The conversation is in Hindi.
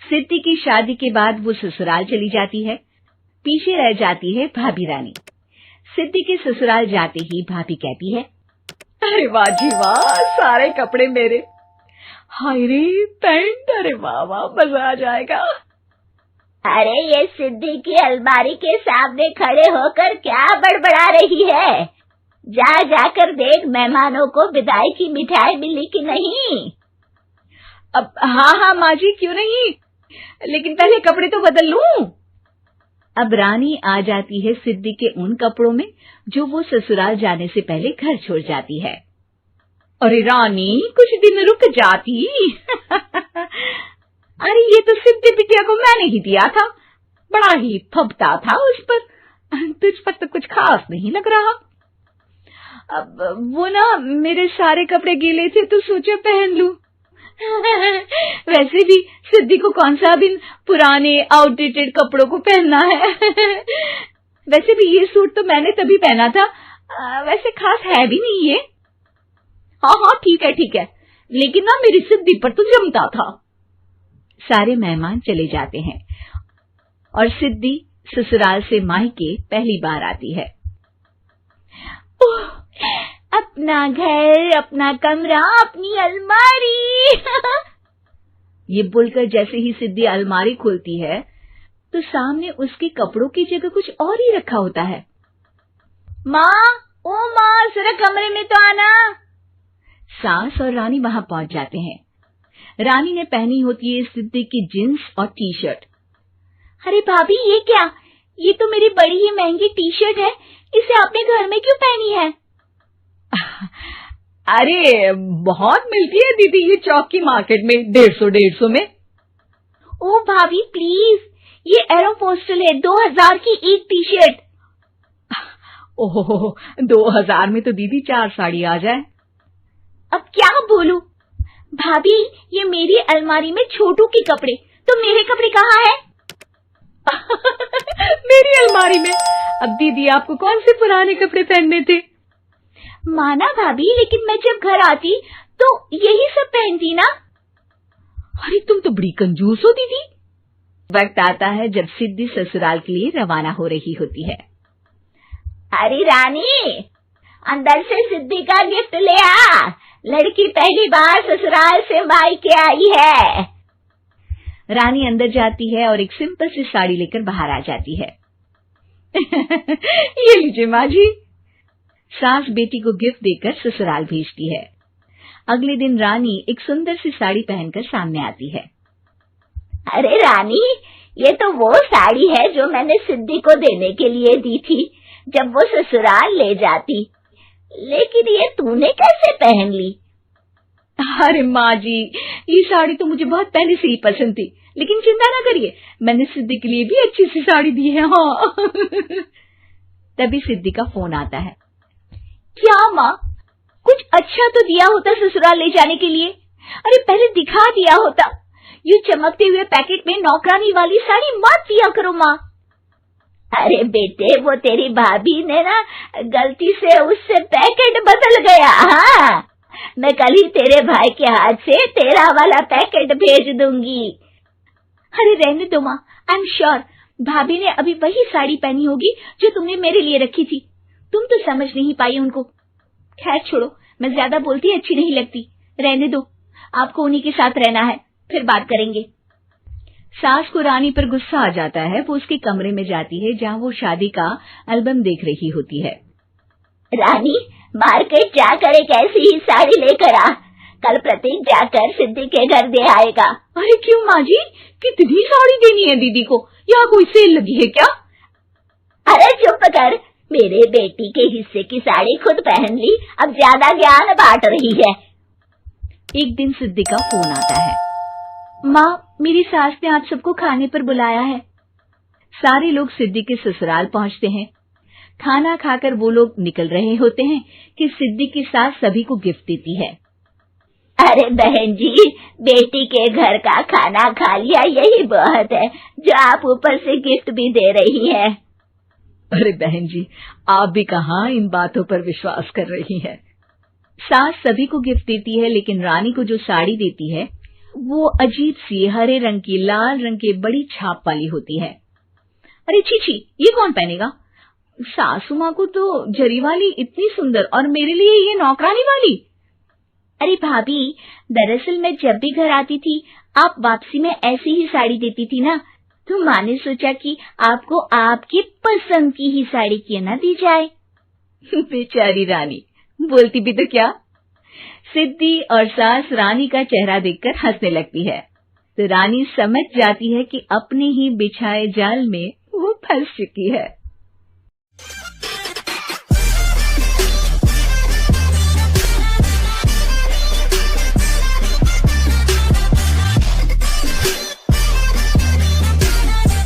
सिद्धि की शादी के बाद वो ससुराल चली जाती है। पीछे रह जाती है भाभी रानी। सिद्धि के ससुराल जाते ही भाभी कहती है, अरे वाह जी वाह, सारे कपड़े मेरे। हाय रे पैंट, अरे वाह वाह, मजा आ जाएगा। अरे ये सिद्धि की अलमारी के सामने खड़े होकर क्या बड़बड़ा रही है? जाकर देख मेहमानों को विदाई की मिठाई मिली कि नहीं। अब हाँ माँ जी, क्यों नहीं, लेकिन पहले कपड़े तो बदल लूं। अब रानी आ जाती है सिद्धि के उन कपड़ों में जो वो ससुराल जाने से पहले घर छोड़ जाती है। अरे रानी, कुछ दिन रुक जाती। अरे ये तो सिद्धि बिटिया को मैंने ही दिया था, बड़ा ही फबता था उस पर, तुझ पर तो कुछ खास नहीं लग रहा। अब वो ना मेरे सारे कपड़े गीले थे तो सोचा पहन लूं। वैसे भी सिद्धि को कौन सा भी पुराने आउटडेटेड कपड़ों को पहनना है। वैसे भी ये सूट तो मैंने तभी पहना था, वैसे खास है भी नहीं ये। हाँ ठीक है, लेकिन ना मेरी सिद्धि पर तो जमता था। सारे मेहमान चले जाते हैं और सिद्धि ससुराल से मायके पहली बार आती है। ओह, अपना घर, अपना कमरा, अपनी अलमारी। ये बोलकर जैसे ही सिद्धि अलमारी खोलती है तो सामने उसके कपड़ों की जगह कुछ और ही रखा होता है। माँ, जरा कमरे में तो आना। सास और रानी वहां पहुंच जाते हैं। रानी ने पहनी होती है सिद्धि की जींस और टी शर्ट। अरे भाभी, ये क्या? ये तो मेरी बड़ी ही महंगी टी शर्ट है, इसे आपने घर में क्यों पहनी है? अरे बहुत मिलती है दीदी ये चौक की मार्केट में, 150 में। ओ भाभी प्लीज, ये एरोपोस्टल है, 2000 की एक टी शर्ट। ओहो, 2000 में तो दीदी 4 साड़ी आ जाए। अब क्या बोलूं? भाभी, ये मेरी अलमारी में छोटू के कपड़े, तो मेरे कपड़े कहाँ हैं? मेरी अलमारी में? अब दीदी आपको कौन से पुराने कपड़े पहनने थे? माना भाभी, लेकिन मैं जब घर आती तो यही सब पहनती ना। अरे तुम तो बड़ी कंजूस हो दीदी। वक्त आता है जब सिद्धि ससुराल के लिए रवाना हो रही होती है। अरे रानी, अंदर से सिद्धि का गिफ्ट ले आ, लड़की पहली बार ससुराल से मायके आई है। रानी अंदर जाती है और एक सिंपल सी साड़ी लेकर बाहर आ जाती है। ये लीजिए माँ जी। सास बेटी को गिफ्ट देकर ससुराल भेजती है। अगले दिन रानी एक सुंदर सी साड़ी पहनकर सामने आती है। अरे रानी, ये तो वो साड़ी है जो मैंने सिद्धि को देने के लिए दी थी जब वो ससुराल ले जाती, लेकिन ये तूने कैसे पहन ली? अरे माँ जी, ये साड़ी तो मुझे बहुत पहले से ही पसंद थी, लेकिन चिंता ना करिए, मैंने सिद्धि के लिए भी अच्छी सी साड़ी दी है। हाँ। तभी सिद्धि का फोन आता है। क्या माँ, कुछ अच्छा तो दिया होता ससुराल ले जाने के लिए। अरे पहले दिखा दिया होता। ये चमकते हुए पैकेट में नौकरानी वाली साड़ी मत दिया करो माँ। अरे बेटे, वो तेरी भाभी ने ना गलती से उससे पैकेट बदल गया। हाँ, मैं कल ही तेरे भाई के हाथ से तेरा वाला पैकेट भेज दूंगी। अरे रहने दो माँ, आई एम श्योर भाभी ने अभी वही साड़ी पहनी होगी जो तुमने मेरे लिए रखी थी। तुम तो समझ नहीं पाई उनको। खैर छोड़ो, मैं ज्यादा बोलती अच्छी नहीं लगती, रहने दो, आपको उन्हीं के साथ रहना है, फिर बात करेंगे। सास को रानी पर गुस्सा आ जाता है। वो उसके कमरे में जाती है जहाँ वो शादी का एल्बम देख रही होती है। रानी, मार्केट जाकर एक ऐसी ही साड़ी लेकर आ, कल प्रतीक जाकर सिद्धि के घर दे आएगा। अरे क्यों माँ जी, कितनी साड़ी देनी है दीदी को? यहाँ कोई सेल लगी है क्या? अरे चुप कर, मेरे बेटी के हिस्से की साड़ी खुद पहन ली, अब ज्यादा ज्ञान बांट रही है। एक दिन सिद्धि का फोन आता है। माँ, मेरी सास ने आप सबको खाने पर बुलाया है। सारे लोग सिद्धि के ससुराल पहुँचते हैं। खाना खाकर वो लोग निकल रहे होते हैं कि सिद्धि की सास सभी को गिफ्ट देती है। अरे बहन जी, बेटी के घर का खाना खा लिया, यही बहुत है जो आप ऊपर से गिफ्ट भी दे रही है। अरे बहन जी, आप भी कहाँ इन बातों पर विश्वास कर रही हैं। सास सभी को गिफ्ट देती है, लेकिन रानी को जो साड़ी देती है वो अजीब सी हरे रंग की लाल रंग के बड़ी छाप वाली होती है। अरे छी, ये कौन पहनेगा? सासू माँ को तो जरी वाली इतनी सुंदर, और मेरे लिए ये नौकरानी वाली। अरे भाभी, दरअसल मैं जब भी घर आती थी आप वापसी में ऐसी ही साड़ी देती थी ना, तो माँ ने सोचा कि आपको आपकी पसंद की ही साड़ी क्यों ना दी जाए। बेचारी रानी, बोलती भी तो क्या। सिद्धि और सास रानी का चेहरा देखकर हंसने लगती है, तो रानी समझ जाती है कि अपने ही बिछाए जाल में वो फंस चुकी है।